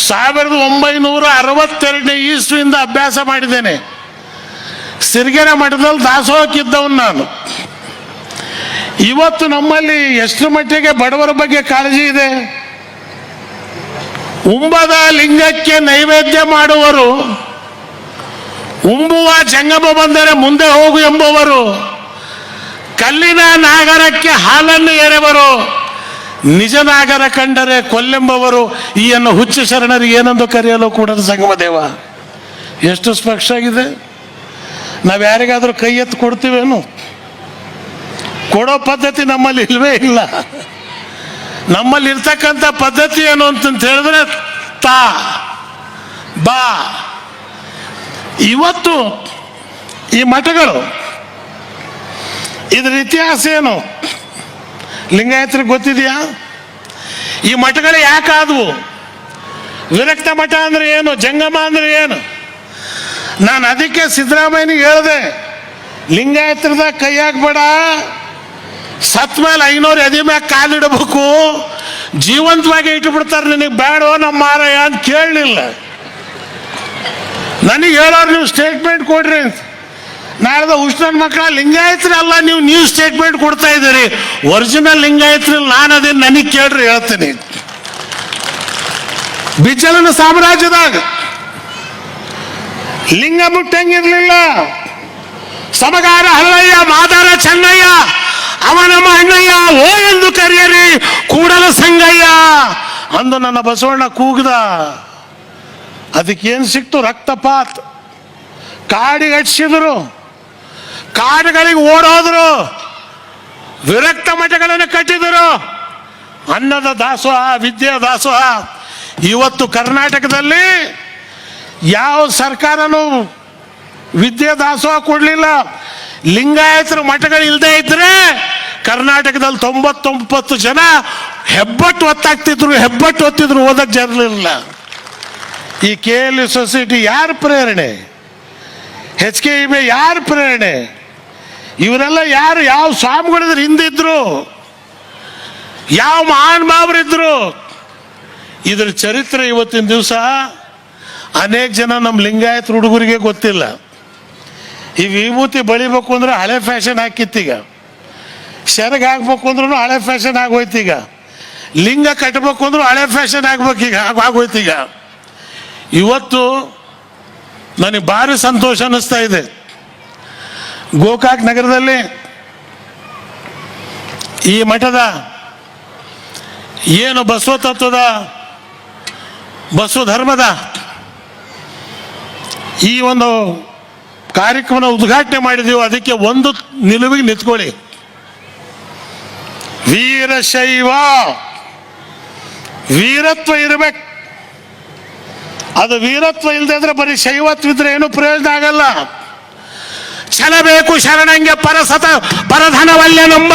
1962ನೇ ಇಸ್ವಿಯಿಂದ ಅಭ್ಯಾಸ ಮಾಡಿದ್ದೇನೆ. ಸಿರಿಗೆರೆ ಮಠದಲ್ಲಿ ದಾಸೋಹಕ್ಕಿದ್ದವನು ನಾನು. ಇವತ್ತು ನಮ್ಮಲ್ಲಿ ಎಷ್ಟು ಮಟ್ಟಿಗೆ ಬಡವರ ಬಗ್ಗೆ ಕಾಳಜಿ ಇದೆ. ಉಂಬದ ಲಿಂಗಕ್ಕೆ ನೈವೇದ್ಯ ಮಾಡುವರು, ಉಂಬುವ ಜಂಗಮ ಬಂದರೆ ಮುಂದೆ ಹೋಗು ಎಂಬುವರು, ಕಲ್ಲಿನ ನಾಗರಕ್ಕೆ ಹಾಲನ್ನು ಎರೆವರು, ನಿಜ ನಾಗರ ಕಂಡರೆ ಕೊಲ್ಲೆಂಬವರು, ಈ ಅನ್ನು ಹುಚ್ಚು ಶರಣರಿಗೆ ಏನೆಂದು ಕರೆಯಲು ಕೂಡ ಸಂಗಮ ದೇವ. ಎಷ್ಟು ಸ್ಪಷ್ಟ ಆಗಿದೆ. ನಾವು ಯಾರಿಗಾದ್ರೂ ಕೈ ಎತ್ತು ಕೊಡ್ತೀವೇನು? ಕೊಡೋ ಪದ್ಧತಿ ನಮ್ಮಲ್ಲಿ ಇಲ್ವೇ ಇಲ್ಲ. ನಮ್ಮಲ್ಲಿ ಇರ್ತಕ್ಕಂಥ ಪದ್ಧತಿ ಏನು ಅಂತಂತ ಹೇಳಿದ್ರೆ ತಾ ಬಾ. ಇವತ್ತು ಈ ಮಠಗಳು, ಇದ್ರ ಇತಿಹಾಸ ಏನು ಲಿಂಗಾಯತರಿಗೆ ಗೊತ್ತಿದೆಯಾ? ಈ ಮಠಗಳು ಯಾಕಾದವು? ವಿರಕ್ತ ಮಠ ಅಂದ್ರೆ ಏನು, ಜಂಗಮ ಅಂದ್ರೆ ಏನು? ನಾನು ಅದಕ್ಕೆ ಸಿದ್ದರಾಮಯ್ಯನಿಗೆ ಹೇಳಿದೆ, ಲಿಂಗಾಯತರದ ಕೈ ಹಾಕ್ಬೇಡ, ಸತ್ ಮೇಲೆ 500 ಎದೆ ಮ್ಯಾಗ ಕಾಲಿಡಬೇಕು, ಜೀವಂತವಾಗಿ ಇಟ್ಟುಬಿಡ್ತಾರೆ, ನಿನಗೆ ಬೇಡೋ ನಮ್ಮ ಮಾರಾಯ ಅಂತ ಕೇಳಲಿಲ್ಲ. ನನಗೆ ಹೇಳೋರು ನೀವು ಸ್ಟೇಟ್ಮೆಂಟ್ ಕೊಡ್ರಿ ಅಂತ. ನಾಳೆದ ಉಷ್ಣನ್ ಮಕ್ಕಳ ಲಿಂಗಾಯತರಲ್ಲ, ನೀವು ಸ್ಟೇಟ್ಮೆಂಟ್ ಕೊಡ್ತಾ ಇದ್ದೀರಿ. ಒರಿಜಿನಲ್ ಲಿಂಗಾಯತರಲ್ಲಿ ನಾನು ಅದೇನು ನನಗೆ ಕೇಳ್ರಿ ಹೇಳ್ತೀನಿ. ಬಿಜ್ಜಳನ ಸಾಮ್ರಾಜ್ಯದಾಗ ಲಿಂಗ ಮುಟ್ಟಂಗಿರ್ಲಿಲ್ಲ. ಸಮಗಾರ ಹಲ್ಲಯ್ಯ ಮಾದಾರ ಚೆನ್ನಯ್ಯ ಅವನಮ್ಮ ಅಣ್ಣಯ್ಯ ಓ ಎಂದು ಕರೆಯರಿ ಕೂಡಲ ಸಂಗಯ್ಯ ಅಂದು ನನ್ನ ಬಸವಣ್ಣ ಕೂಗ್ದ. ಅದಕ್ಕೇನು ಸಿಕ್ತು? ರಕ್ತಪಾತ್. ಕಾಡಿಗೆ ಹಚ್ಚಿದ್ರು, ಕಾಡುಗಳಿಗೆ ಓಡೋದ್ರು, ವಿರಕ್ತ ಮಠಗಳನ್ನು ಕಟ್ಟಿದರು. ಅನ್ನದ ದಾಸೋಹ, ವಿದ್ಯೆ ದಾಸೋಹ. ಇವತ್ತು ಕರ್ನಾಟಕದಲ್ಲಿ ಯಾವ ಸರ್ಕಾರನೂ ವಿದ್ಯೆ ದಾಸೋಹ ಕೊಡಲಿಲ್ಲ. ಲಿಂಗಾಯತರ ಮಠಗಳು ಇಲ್ಲದೆ ಇದ್ರೆ ಕರ್ನಾಟಕದಲ್ಲಿ 99 ಜನ ಹೆಬ್ಬಟ್ಟು ಹೊತ್ತಿದ್ರು, ಓದಕ್ಕೆ ಜರಲಿಲ್ಲ. ಈ KL ಸೊಸೈಟಿ ಯಾರ ಪ್ರೇರಣೆ? HKIB ಯಾರ ಪ್ರೇರಣೆ? ಇವರೆಲ್ಲ ಯಾರು? ಯಾವ ಸ್ವಾಮಿಗಳಿದ್ರು ಹಿಂದಿದ್ರು? ಯಾವ ಮಹಾನ್ ಭಾವರಿದ್ರು? ಇದ್ರ ಚರಿತ್ರೆ ಇವತ್ತಿನ ದಿವಸ ಅನೇಕ ಜನ ನಮ್ಮ ಲಿಂಗಾಯತ ಹುಡುಗರಿಗೆ ಗೊತ್ತಿಲ್ಲ. ಈ ವಿಭೂತಿ ಬಳಿಬೇಕು ಅಂದ್ರೆ ಹಳೆ ಫ್ಯಾಷನ್ ಹಾಕಿತ್ತೀಗ, ಶರಗ್ ಹಾಕ್ಬೇಕು ಅಂದ್ರೂ ಹಳೆ ಫ್ಯಾಷನ್ ಆಗೋಯ್ತೀಗ, ಲಿಂಗ ಕಟ್ಟಬೇಕು ಅಂದ್ರೂ ಹಳೆ ಫ್ಯಾಷನ್ ಆಗ್ಬೇಕೀಗ, ಆಗೋಯ್ತೀಗ. ಇವತ್ತು ನನಗೆ ಭಾರಿ ಸಂತೋಷ ಅನ್ನಿಸ್ತಾ ಇದೆ. ಗೋಕಾಕ್ ನಗರದಲ್ಲಿ ಈ ಮಠದ ಏನು ಬಸವ ತತ್ವದ, ಬಸವ ಧರ್ಮದ ಈ ಒಂದು ಕಾರ್ಯಕ್ರಮ ಉದ್ಘಾಟನೆ ಮಾಡಿದೀವಿ. ಅದಕ್ಕೆ ಒಂದು ನಿಲುವಿಗೆ ನಿಂತ್ಕೊಳ್ಳಿ. ವೀರಶೈವ ವೀರತ್ವ ಇರಬೇಕು. ಅದು ವೀರತ್ವ ಇಲ್ಲದೆ ಇದ್ರೆ ಬರೀ ಶೈವತ್ವ ಇದ್ರೆ ಏನು ಪ್ರಯೋಜನ ಆಗಲ್ಲ. ಛಲಬೇಕು ಶರಣಂಗೆ ಪರಧನ ವಲ್ಯನಂಬ,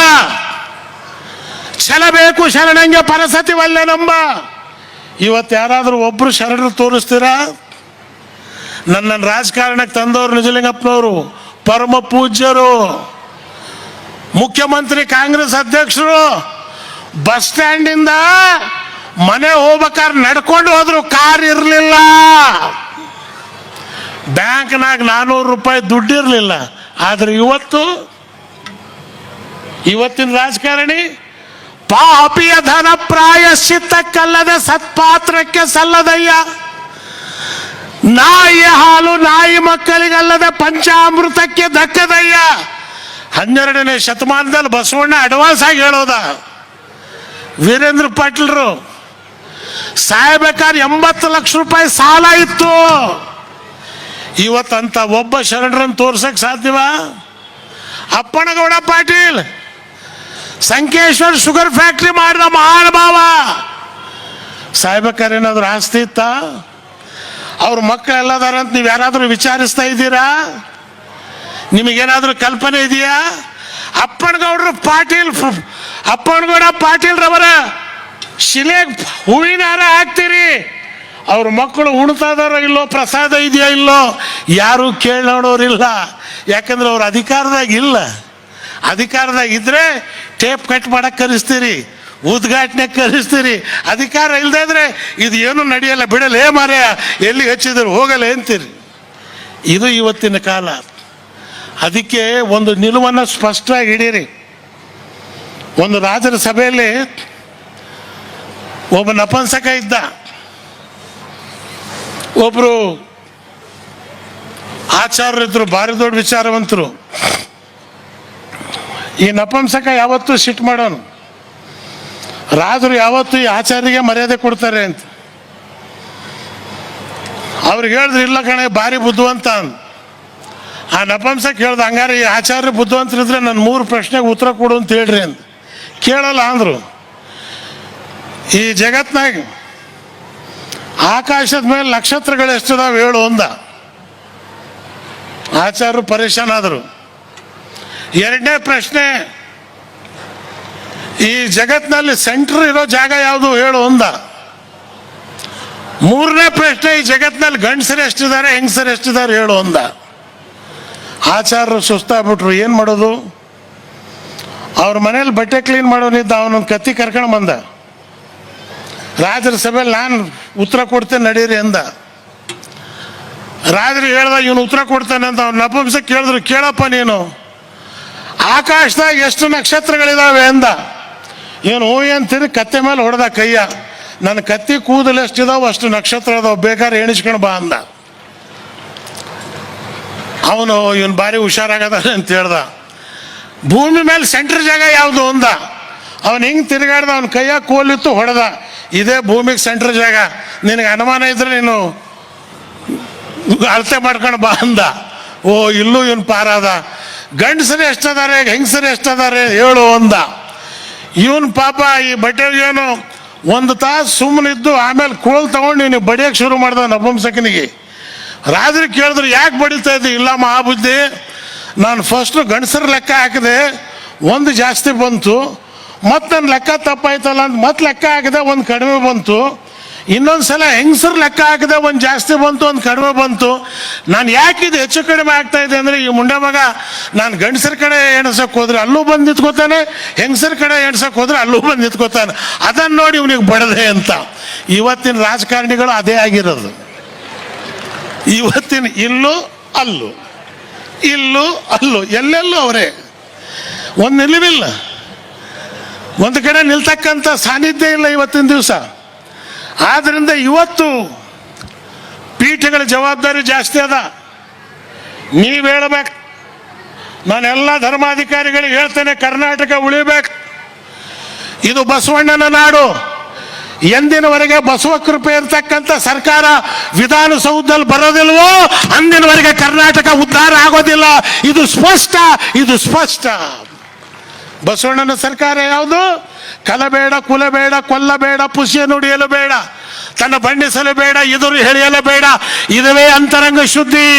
ಛಲಬೇಕು ಶರಣಂಗೆ ಪರಸತಿ ವಲ್ಯನಂಬ. ಇವತ್ತು ಯಾರಾದರೂ ಒಬ್ರು ಶರಣರು ತೋರಿಸ್ತೀರಾ? ನನ್ನ ರಾಜಕಾರಣಕ್ಕೆ ತಂದವರು ನಿಜಲಿಂಗಪ್ಪನವರು, ಪರಮ ಪೂಜ್ಯರು, ಮುಖ್ಯಮಂತ್ರಿ, ಕಾಂಗ್ರೆಸ್ ಅಧ್ಯಕ್ಷರು. ಬಸ್ ಸ್ಟ್ಯಾಂಡಿಂದ ಮನೆ ಹೋಗ್ಬೇಕಾದ್ರೆ ನಡ್ಕೊಂಡು ಹೋದ್ರು, ಕಾರ್ ಇರಲಿಲ್ಲ. ಬ್ಯಾಂಕ್ನಾಗ 400 ರೂಪಾಯಿ ದುಡ್ಡು ಇರಲಿಲ್ಲ. ಆದ್ರೆ ಇವತ್ತಿನ ರಾಜಕಾರಣಿ ಪಾಪಿಯ ಧನ ಪ್ರಾಯಶ್ಚಿತ್ತಕ್ಕಲ್ಲದೆ ಸತ್ಪಾತ್ರಕ್ಕೆ ಸಲ್ಲದಯ್ಯ, ನಾಯಿಯ ಹಾಲು ನಾಯಿ ಮಕ್ಕಳಿಗಲ್ಲದೆ ಪಂಚಾಮೃತಕ್ಕೆ ದಕ್ಕದಯ್ಯ. 12ನೇ ಶತಮಾನದಲ್ಲಿ ಬಸವಣ್ಣ ಅಡ್ವಾನ್ಸ್ ಆಗಿ ಹೇಳೋದ. ವೀರೇಂದ್ರ ಪಾಟೀಲ್ರು ಸಾಯಬೇಕಾದ್ರೆ 80 ಲಕ್ಷ ರೂಪಾಯಿ ಸಾಲ ಇತ್ತು. ಇವತ್ತಂತ ಒಬ್ಬ ಶರಣರನ್ನು ತೋರ್ಸಕ್ ಸಾಧ್ಯವ? ಅಪ್ಪನಗೌಡ ಪಾಟೀಲ್ ಸಂಕೇಶ್ವರ್ ಶುಗರ್ ಫ್ಯಾಕ್ಟ್ರಿ ಮಾಡಿದ ಮಹಾನುಭಾವ. ಸಾಯ್ಬೇಕಾದ್ರೆ ಏನಾದ್ರು ಆಸ್ತಿ ಇತ್ತ? ಅವ್ರ ಮಕ್ಕಳೆಲ್ಲದಾರಂತ ನೀವು ಯಾರಾದ್ರೂ ವಿಚಾರಿಸ್ತಾ ಇದ್ದೀರಾ? ನಿಮಗೇನಾದ್ರೂ ಕಲ್ಪನೆ ಇದೆಯಾ? ಅಪ್ಪನಗೌಡ ಪಾಟೀಲ್ರವರ ಶಿಲೆಗೆ ಹೂವಿನ ಹಾರ ಹಾಕ್ತೀರಿ, ಅವ್ರ ಮಕ್ಕಳು ಉಣ್ತಾ ಇದಾರೋ ಇಲ್ಲೋ, ಪ್ರಸಾದ ಇದೆಯೋ ಇಲ್ಲೋ, ಯಾರು ಕೇಳಿ ನೋಡೋರಿಲ್ಲ. ಯಾಕಂದ್ರೆ ಅವ್ರ ಅಧಿಕಾರದಾಗ ಇಲ್ಲ. ಅಧಿಕಾರದಾಗ ಇದ್ರೆ ಟೇಪ್ ಕಟ್ ಮಾಡಕ್ಕೆ ಕರೆಸ್ತೀರಿ, ಉದ್ಘಾಟನೆ ಕರೆಸ್ತೀರಿ, ಅಧಿಕಾರ ಇಲ್ಲದೆ ಇದ್ರೆ ಇದು ಏನು ನಡೆಯಲ್ಲ, ಬಿಡಲೇ ಮಾರ್ಯ, ಎಲ್ಲಿ ಹಚ್ಚಿದ್ರು ಹೋಗಲ್ಲ ಅಂತೀರಿ. ಇದು ಇವತ್ತಿನ ಕಾಲ. ಅದಕ್ಕೆ ಒಂದು ನಿಲುವನ್ನು ಸ್ಪಷ್ಟವಾಗಿ ಹಿಡೀರಿ. ಒಂದು ರಾಜರ ಸಭೆಯಲ್ಲಿ ಒಬ್ಬ ನಪುಂಸಕ ಇದ್ದ. ಒಬ್ರು ಆಚಾರ್ಯರಿದ್ರು, ಭಾರಿ ದೊಡ್ಡ ವಿಚಾರವಂತರು. ಈ ನಪುಂಸಕ ಯಾವತ್ತೂ ಸಿಟ್ಟು ಮಾಡೋನು. ರಾಜರು ಯಾವತ್ತೂ ಈ ಆಚಾರ್ಯಗೆ ಮರ್ಯಾದೆ ಕೊಡ್ತಾರೆ ಅಂತ ಅವ್ರಿಗೆ ಹೇಳಿದ್ರು, ಇಲ್ಲ ಕಣೆ ಭಾರಿ ಬುದ್ಧಿವಂತ ಅಂತ. ಆ ನಪುಂಸಕ ಹೇಳ್ದ, ಹಂಗಾರೆ ಈ ಆಚಾರ್ಯ ಬುದ್ಧಿವಂತರಿದ್ರೆ ನನ್ನ 3 ಪ್ರಶ್ನೆಗೆ ಉತ್ತರ ಕೊಡು ಅಂತ ಹೇಳ್ರಿ ಅಂತ. ಕೇಳಲ್ಲ ಅಂದರು. ಈ ಜಗತ್ನಾಗ ಆಕಾಶದ ಮೇಲೆ ನಕ್ಷತ್ರಗಳು ಎಷ್ಟಿದಾವೆ ಹೇಳು ಅಂದ. ಆಚಾರ್ಯರು ಪರೇಶಾನ್ ಆದರು. 2ನೇ ಪ್ರಶ್ನೆ, ಈ ಜಗತ್ನಲ್ಲಿ ಸೆಂಟ್ರ್ ಇರೋ ಜಾಗ ಯಾವುದು ಹೇಳು ಅಂದ. 3ನೇ ಪ್ರಶ್ನೆ, ಈ ಜಗತ್ನಲ್ಲಿ ಗಂಡಸರು ಎಷ್ಟಿದ್ದಾರೆ ಹೆಂಗಸರು ಎಷ್ಟಿದ್ದಾರೆ ಹೇಳು ಅಂದ. ಆಚಾರ್ಯರು ಸುಸ್ತಾಗ್ಬಿಟ್ರು. ಏನು ಮಾಡೋದು? ಅವ್ರ ಮನೇಲಿ ಬಟ್ಟೆ ಕ್ಲೀನ್ ಮಾಡೋನಿದ್ದ, ಅವನೊಂದು ಕತ್ತಿ ಕರ್ಕೊಂಡು ಬಂದ. ರಾಜರ ಸಭೆಯಲ್ಲಿ ನಾನು ಉತ್ತರ ಕೊಡ್ತೇನೆ ನಡೀರಿ ಅಂದ. ರಾಜರು ಹೇಳ್ದ, ಇವನು ಉತ್ತರ ಕೊಡ್ತಾನೆ ಅಂತ. ಅವ್ನು ನಪುಂಸಕ ಕೇಳಿದ್ರು, ಕೇಳಪ್ಪ ನೀನು, ಆಕಾಶದಾಗ ಎಷ್ಟು ನಕ್ಷತ್ರಗಳಿದಾವೆ ಅಂದ. ಏನು ಅಂತೀರಿ? ಕತ್ತೆ ಮೇಲೆ ಹೊಡೆದ ಕೈಯ. ನನ್ನ ಕತ್ತಿ ಕೂದಲು ಎಷ್ಟಿದಾವೆ ಅಷ್ಟು ನಕ್ಷತ್ರ ಅದಾವೆ, ಬೇಕಾದ್ರೆ ಎಣಿಸ್ಕೊಂಡು ಬಾ ಅಂದ. ಅವನು ಇವನು ಭಾರಿ ಹುಷಾರಾಗದ ಅಂತ ಹೇಳ್ದ. ಭೂಮಿ ಮೇಲೆ ಸೆಂಟ್ರ್ ಜಾಗ ಯಾವುದು ಅಂದ. ಅವನು ಹಿಂಗೆ ತಿರುಗಾಡ್ದ, ಅವನ ಕೈಯಾಗ ಕೋಲಿತ್ತು, ಹೊಡೆದ. ಇದೇ ಭೂಮಿಗೆ ಸೆಂಟ್ರ್ ಜಾಗ, ನಿನಗೆ ಅನುಮಾನ ಇದ್ರೆ ನೀನು ಅಳತೆ ಮಾಡ್ಕೊಂಡು ಬಾ ಅಂದ. ಓ, ಇಲ್ಲೂ ಇವನು ಪಾರಾದ. ಗಂಡಸರು ಎಷ್ಟದಾರೆ ಹೆಂಗಸರು ಎಷ್ಟದಾರೆ ಹೇಳು ಅಂದ. ಇವನು ಪಾಪ ಈ ಬಟ್ಟೆಗೇನು ಒಂದು ತಾಸು ಸುಮ್ಮನಿದ್ದು ಆಮೇಲೆ ಕೋಲ್ ತಗೊಂಡು ಇವನಿಗೆ ಬಡಿಯೋಕ್ಕೆ ಶುರು ಮಾಡ್ದ ನಪುಂಸಕನಿಗೆ. ರಾಜರು ಕೇಳಿದ್ರು, ಯಾಕೆ ಬಡಿತಾ ಇದ್ದಿ? ಇಲ್ಲ ಮಹಾಬುದ್ಧಿ, ನಾನು ಫಸ್ಟು ಗಂಡಸರ ಲೆಕ್ಕ ಹಾಕಿದೆ, 1 ಜಾಸ್ತಿ ಬಂತು. ಮತ್ತು ನನ್ನ ಲೆಕ್ಕ ತಪ್ಪಾಯ್ತಲ್ಲ ಅಂತ ಮತ್ತೆ ಲೆಕ್ಕ ಹಾಕಿದೆ, 1 ಕಡಿಮೆ ಬಂತು. ಇನ್ನೊಂದು ಸಲ ಹೆಂಗಸರು ಲೆಕ್ಕ ಹಾಕಿದೆ, 1 ಜಾಸ್ತಿ ಬಂತು, 1 ಕಡಿಮೆ ಬಂತು. ನಾನು ಯಾಕೆ ಇದು ಹೆಚ್ಚು ಕಡಿಮೆ ಆಗ್ತಾ ಇದೆ ಅಂದರೆ, ಈ ಮುಂಡೆ ಮಗ ನಾನು ಗಂಡಸರ ಕಡೆ ಎಣ್ಸಕ್ಕೆ ಹೋದ್ರೆ ಅಲ್ಲೂ ಬಂದು ನಿಂತ್ಕೋತಾನೆ, ಹೆಂಗಸರ ಕಡೆ ಎಣ್ಸಕ್ಕೆ ಹೋದ್ರೆ ಅಲ್ಲೂ ಬಂದು ನಿಂತ್ಕೋತಾನೆ. ಅದನ್ನು ನೋಡಿ ಇವನಿಗೆ ಬಡದೆ ಅಂತ. ಇವತ್ತಿನ ರಾಜಕಾರಣಿಗಳು ಅದೇ ಆಗಿರೋದು. ಇವತ್ತಿನ ಇಲ್ಲೂ ಅಲ್ಲೂ, ಇಲ್ಲೂ ಅಲ್ಲೂ, ಎಲ್ಲೆಲ್ಲೂ ಅವರೇ. ಒಂದು ನಿಲುವಿಲ್ಲ, ಒಂದು ಕಡೆ ನಿಲ್ತಕ್ಕಂಥ ಸಾನ್ನಿಧ್ಯ ಇಲ್ಲ ಇವತ್ತಿನ ದಿವಸ. ಆದ್ದರಿಂದ ಇವತ್ತು ಪೀಠಗಳ ಜವಾಬ್ದಾರಿ ಜಾಸ್ತಿ ಅದ. ನೀವು ಹೇಳಬೇಕು. ನಾನೆಲ್ಲ ಧರ್ಮಾಧಿಕಾರಿಗಳಿಗೆ ಹೇಳ್ತೇನೆ, ಕರ್ನಾಟಕ ಉಳಿಬೇಕು. ಇದು ಬಸವಣ್ಣನ ನಾಡು. ಎಂದಿನವರೆಗೆ ಬಸವ ಕೃಪೆ ಇರ್ತಕ್ಕಂಥ ಸರ್ಕಾರ ವಿಧಾನಸೌಧದಲ್ಲಿ ಬರೋದಿಲ್ವೋ ಅಂದಿನವರೆಗೆ ಕರ್ನಾಟಕ ಉದ್ಧಾರ ಆಗೋದಿಲ್ಲ. ಇದು ಸ್ಪಷ್ಟ, ಇದು ಸ್ಪಷ್ಟ. ಬಸವಣ್ಣನ ಸರ್ಕಾರ ಯಾವುದು? ಕಲಬೇಡ, ಕುಲಬೇಡ, ಕೊಲ್ಲಬೇಡ, ಪುಷ್ಯ ನುಡಿಯಲು ಬೇಡ, ತನ್ನ ಬಣ್ಣಿಸಲು ಬೇಡ, ಎದುರು ಎಳೆಯಲು ಬೇಡ. ಇದುವೇ ಅಂತರಂಗ ಶುದ್ಧಿ,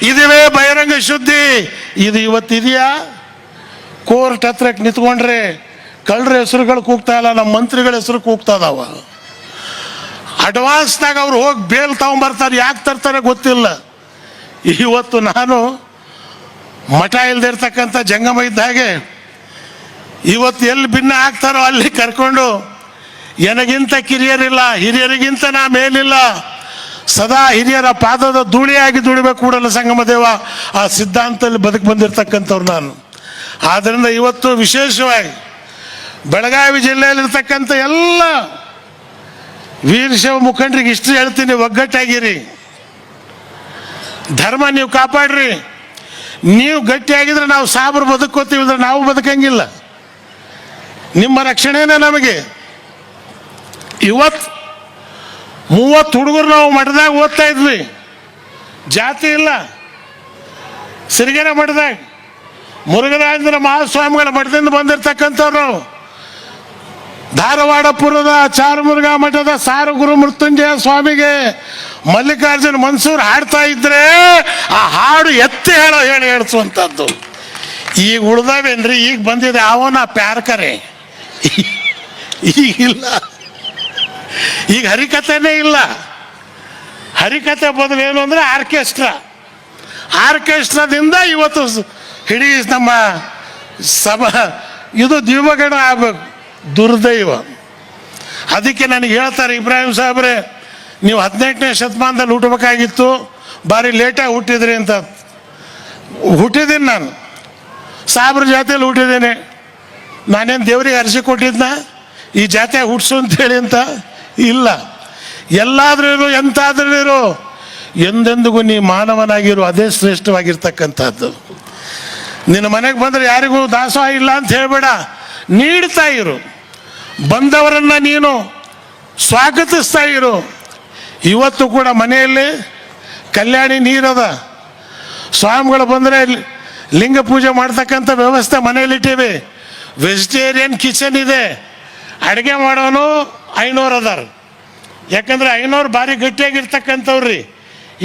ಇದುವೇ ಬಹಿರಂಗ ಶುದ್ಧಿ. ಇದು ಇವತ್ತಿದೆಯಾ? ಕೋರ್ಟ್ ಹತ್ರಕ್ಕೆ ನಿಂತ್ಕೊಂಡ್ರೆ ಕಳ್ಳರ ಹೆಸರುಗಳು ಕೂಗ್ತಾ ಇಲ್ಲ, ನಮ್ಮ ಮಂತ್ರಿಗಳ ಹೆಸರು ಕೂಗ್ತಾ ಇದಾವ. ಅಡ್ವಾನ್ಸ್ನಾಗ ಅವ್ರು ಹೋಗಿ ಬೇಲ್ ತಗೊಂಬರ್ತಾರೆ. ಯಾಕೆ ತರ್ತಾರೆ ಗೊತ್ತಿಲ್ಲ. ಇವತ್ತು ನಾನು ಮಠ ಇಲ್ಲದೆ ಇರ್ತಕ್ಕಂಥ ಜಂಗಮ ಇದ್ದ ಹಾಗೆ ಇವತ್ತು ಎಲ್ಲಿ ಭಿನ್ನ ಆಗ್ತಾರೋ ಅಲ್ಲಿ ಕರ್ಕೊಂಡು, ನನಗಿಂತ ಕಿರಿಯರಿಲ್ಲ, ಹಿರಿಯರಿಗಿಂತ ನಾ ಮೇಲಿಲ್ಲ, ಸದಾ ಹಿರಿಯರ ಪಾದದ ಧೂಳಿಯಾಗಿ ದುಡಿಬೇಕು ಕೂಡಲ ಸಂಗಮ ದೇವ. ಆ ಸಿದ್ಧಾಂತದಲ್ಲಿ ಬದುಕು ಬಂದಿರತಕ್ಕಂಥವ್ರು ನಾನು. ಆದ್ದರಿಂದ ಇವತ್ತು ವಿಶೇಷವಾಗಿ ಬೆಳಗಾವಿ ಜಿಲ್ಲೆಯಲ್ಲಿರ್ತಕ್ಕಂಥ ಎಲ್ಲ ವೀರಶೈವ ಮುಖಂಡರಿಗೆ ಇಷ್ಟು ಹೇಳ್ತೀನಿ, ಒಗ್ಗಟ್ಟಾಗಿರಿ. ಧರ್ಮ ನೀವು ಕಾಪಾಡ್ರಿ. ನೀವು ಗಟ್ಟಿಯಾಗಿದ್ರೆ ನಾವು ಸಾಬ್ರು ಬದುಕೋತೀವಿ, ಅಂದ್ರೆ ನಾವು ಬದುಕಂಗಿಲ್ಲ. ನಿಮ್ಮ ರಕ್ಷಣೆನೇ ನಮಗೆ. ಇವತ್ತು 30 ಹುಡುಗರು ನಾವು ಮಠದಾಗ ಓದ್ತಾ ಇದ್ವಿ, ಜಾತಿ ಇಲ್ಲ. ಸಿರಿಗೆರೆ ಮಠದಾಗ ಮುರುಘರಾಜೇಂದ್ರ ಮಹಾಸ್ವಾಮಿಗಳ ಮಠದಿಂದ ಬಂದಿರತಕ್ಕಂಥವ್ರು ನಾವು. ಧಾರವಾಡಪುರದ ಚಾರುಮುರುಘ ಮಠದ ಸಾರು ಗುರು ಮೃತ್ಯುಂಜಯ ಸ್ವಾಮಿಗೆ ಮಲ್ಲಿಕಾರ್ಜುನ್ ಮನ್ಸೂರ್ ಹಾಡ್ತಾ ಇದ್ರೆ ಆ ಹಾಡು ಎತ್ತಿ ಹೇಳಿಸುವಂಥದ್ದು. ಈಗ ಉಳ್ದಾವೇನ್ರಿ? ಈಗ ಬಂದಿದೆ ಅವನ ಪ್ಯಾರ್ಕರೆ. ಈಗಿಲ್ಲ, ಈಗ ಹರಿಕಥೆನೇ ಇಲ್ಲ. ಹರಿಕಥೆ ಬದಲು ಏನು ಅಂದರೆ ಆರ್ಕೆಸ್ಟ್ರಾದಿಂದ ಇವತ್ತು ಇಡೀ ನಮ್ಮ ಇದು ದಿವಗಣ ಆಗಬೇಕು. ದುರ್ದೈವ. ಅದಕ್ಕೆ ನನಗೆ ಹೇಳ್ತಾರೆ, ಇಬ್ರಾಹಿಂ ಸಾಹೇಬ್ರೆ ನೀವು 18ನೇ ಶತಮಾನದಲ್ಲಿ ಹುಟ್ಟಬೇಕಾಗಿತ್ತು, ಭಾರಿ ಲೇಟಾಗಿ ಹುಟ್ಟಿದ್ರಿ ಅಂತ. ಹುಟ್ಟಿದ್ದೀನಿ ನಾನು, ಸಾಬ್ರ ಜಾತಿಯಲ್ಲಿ ಹುಟ್ಟಿದ್ದೇನೆ. ನಾನೇನು ದೇವ್ರಿಗೆ ಅರಸಿ ಕೊಟ್ಟಿದ್ನ ಈ ಜಾತಿಯಾಗಿ ಹುಟ್ಟಿಸು ಅಂತೇಳಿ ಅಂತ? ಇಲ್ಲ. ಎಲ್ಲಾದ್ರೂ ಇರು, ಎಂತಾದ್ರೂ ಇರು, ಎಂದೆಂದಿಗೂ ನೀ ಮಾನವನಾಗಿರು, ಅದೇ ಶ್ರೇಷ್ಠವಾಗಿರ್ತಕ್ಕಂಥದ್ದು. ನಿನ್ನ ಮನೆಗೆ ಬಂದರೆ ಯಾರಿಗೂ ದಾಸೋಹ ಇಲ್ಲ ಅಂತ ಹೇಳಬೇಡ, ನೀಡ್ತಾ ಇರು. ಬಂದವರನ್ನು ನೀನು ಸ್ವಾಗತಿಸ್ತಾ ಇರು. ಇವತ್ತು ಕೂಡ ಮನೆಯಲ್ಲಿ ಕಲ್ಯಾಣಿ ನೀರದ, ಸ್ವಾಮಿಗಳು ಬಂದರೆ ಲಿಂಗ ಪೂಜೆ ಮಾಡ್ತಕ್ಕಂಥ ವ್ಯವಸ್ಥೆ ಮನೆಯಲ್ಲಿಟ್ಟಿವಿ. ವೆಜಿಟೇರಿಯನ್ ಕಿಚನ್ ಇದೆ. ಅಡುಗೆ ಮಾಡೋನು 500 ಅದಾರ. ಯಾಕಂದ್ರೆ 500 ಭಾರಿ ಗಟ್ಟಿಯಾಗಿರ್ತಕ್ಕಂಥವ್ರಿ.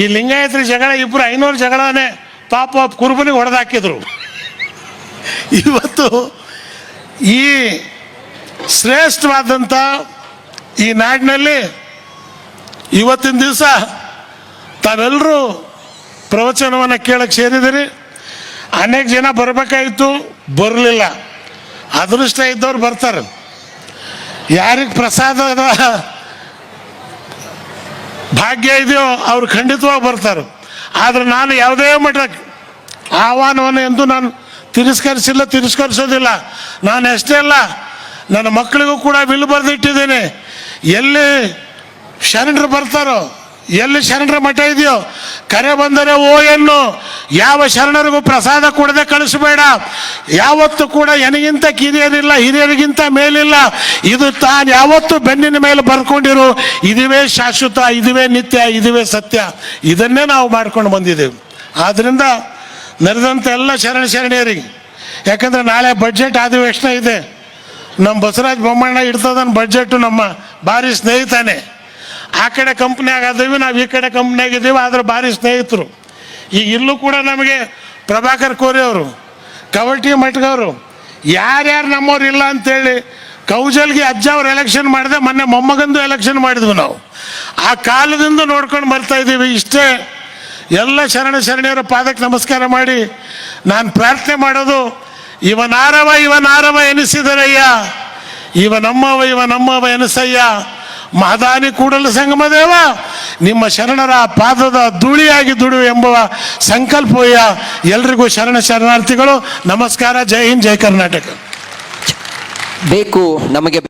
ಈ ಲಿಂಗಾಯತ್ರಿ ಜಗಳ ಇಬ್ಬರು 500 ಜಗಳನೇ ಪಾಪ ಕುರುಬನಿಗೆ ಹೊಡೆದಾಕಿದ್ರು. ಇವತ್ತು ಈ ಶ್ರೇಷ್ಠವಾದಂಥ ಈ ನಾಡಿನಲ್ಲಿ ಇವತ್ತಿನ ದಿವಸ ತಾವೆಲ್ಲರೂ ಪ್ರವಚನವನ್ನು ಕೇಳಕ್ಕೆ ಸೇರಿದಿರಿ. ಅನೇಕ ಜನ ಬರಬೇಕಾಗಿತ್ತು, ಬರಲಿಲ್ಲ. ಅದೃಷ್ಟ ಇದ್ದವ್ರು ಬರ್ತಾರೆ. ಯಾರಿಗೆ ಪ್ರಸಾದದ ಭಾಗ್ಯ ಇದೆಯೋ ಅವ್ರು ಖಂಡಿತವಾಗಿ ಬರ್ತಾರೆ. ಆದರೆ ನಾನು ಯಾವುದೇ ಮಟ್ಟಕ್ಕೆ ಆಹ್ವಾನವನ್ನು ಎಂದು ನಾನು ತಿರಸ್ಕರಿಸೋದಿಲ್ಲ. ನಾನು ಅಷ್ಟೇ ಅಲ್ಲ, ನನ್ನ ಮಕ್ಕಳಿಗೂ ಕೂಡ ಬಿಲ್ ಬರೆದಿಟ್ಟಿದ್ದೇನೆ. ಎಲ್ಲಿ ಶರಣರು ಬರ್ತಾರೋ, ಎಲ್ಲಿ ಶರಣರ ಮಠ ಇದೆಯೋ ಕರೆ ಬಂದರೆ ಓ ಎನ್ನು. ಯಾವ ಶರಣರಿಗೂ ಪ್ರಸಾದ ಕೊಡದೆ ಕಳಿಸಬೇಡ. ಯಾವತ್ತೂ ಕೂಡ ಎನಗಿಂತ ಕಿರಿಯರಿಲ್ಲ, ಹಿರಿಯರಿಗಿಂತ ಮೇಲಿಲ್ಲ. ಇದು ತಾನು ಯಾವತ್ತೂ ಬೆನ್ನಿನ ಮೇಲೆ ಬರ್ಕೊಂಡಿರು. ಇದುವೇ ಶಾಶ್ವತ, ಇದುವೇ ನಿತ್ಯ, ಇದುವೇ ಸತ್ಯ. ಇದನ್ನೇ ನಾವು ಮಾಡ್ಕೊಂಡು ಬಂದಿದ್ದೇವೆ. ಆದ್ದರಿಂದ ನೆರೆದಂಥ ಎಲ್ಲ ಶರಣಿಯರಿಗೆ, ಯಾಕಂದರೆ ನಾಳೆ ಬಡ್ಜೆಟ್ ಅಧಿವೇಶನ ಇದೆ. ನಮ್ಮ ಬಸವರಾಜ ಬೊಮ್ಮಣ್ಣ ಇಡ್ತದನ್ನ ಬಡ್ಜೆಟು ನಮ್ಮ ಭಾರಿ ಸ್ನೇಹಿತನೇ. ಆ ಕಡೆ ಕಂಪ್ನಿಯಾಗ ಅದೀವಿ, ನಾವು ಈ ಕಡೆ ಕಂಪ್ನಿಯಾಗಿದ್ದೀವಿ, ಆದರೆ ಭಾರಿ ಸ್ನೇಹಿತರು. ಈಗ ಇಲ್ಲೂ ಕೂಡ ನಮಗೆ ಪ್ರಭಾಕರ್ ಕೋರೆ ಅವರು, ಕವಟಿ ಮಠಗವರು, ಯಾರ್ಯಾರು ನಮ್ಮವ್ರು ಇಲ್ಲ ಅಂತೇಳಿ ಕೌಜಲ್ಗೆ ಅಜ್ಜ ಅವ್ರು ಎಲೆಕ್ಷನ್ ಮಾಡಿದೆ. ಮೊನ್ನೆ ಮೊಮ್ಮಗಂದು ಎಲೆಕ್ಷನ್ ಮಾಡಿದ್ವಿ ನಾವು. ಆ ಕಾಲದಿಂದ ನೋಡ್ಕೊಂಡು ಬರ್ತಾ ಇದ್ದೀವಿ. ಇಷ್ಟೇ ಎಲ್ಲ ಶರಣಿಯರ ಪಾದಕ್ಕೆ ನಮಸ್ಕಾರ ಮಾಡಿ ನಾನು ಪ್ರಾರ್ಥನೆ ಮಾಡೋದು, ಇವನಾರವ ಎನಿಸಿದರಯ್ಯ, ನಮ್ಮವ ಎನಿಸಯ್ಯ. ಮಹದಾನಿ ಕೂಡಲ ಸಂಗಮದೇವ, ನಿಮ್ಮ ಶರಣರ ಪಾದದ ಧೂಳಿಯಾಗಿ ದುಡಿಯುವ ಎಂಬ ಸಂಕಲ್ಪವಯ್ಯ. ಎಲ್ರಿಗೂ ಶರಣಾರ್ಥಿಗಳು ನಮಸ್ಕಾರ. ಜೈ ಹಿಂದ್, ಜೈ ಕರ್ನಾಟಕ. ಬೇಕು ನಮಗೆ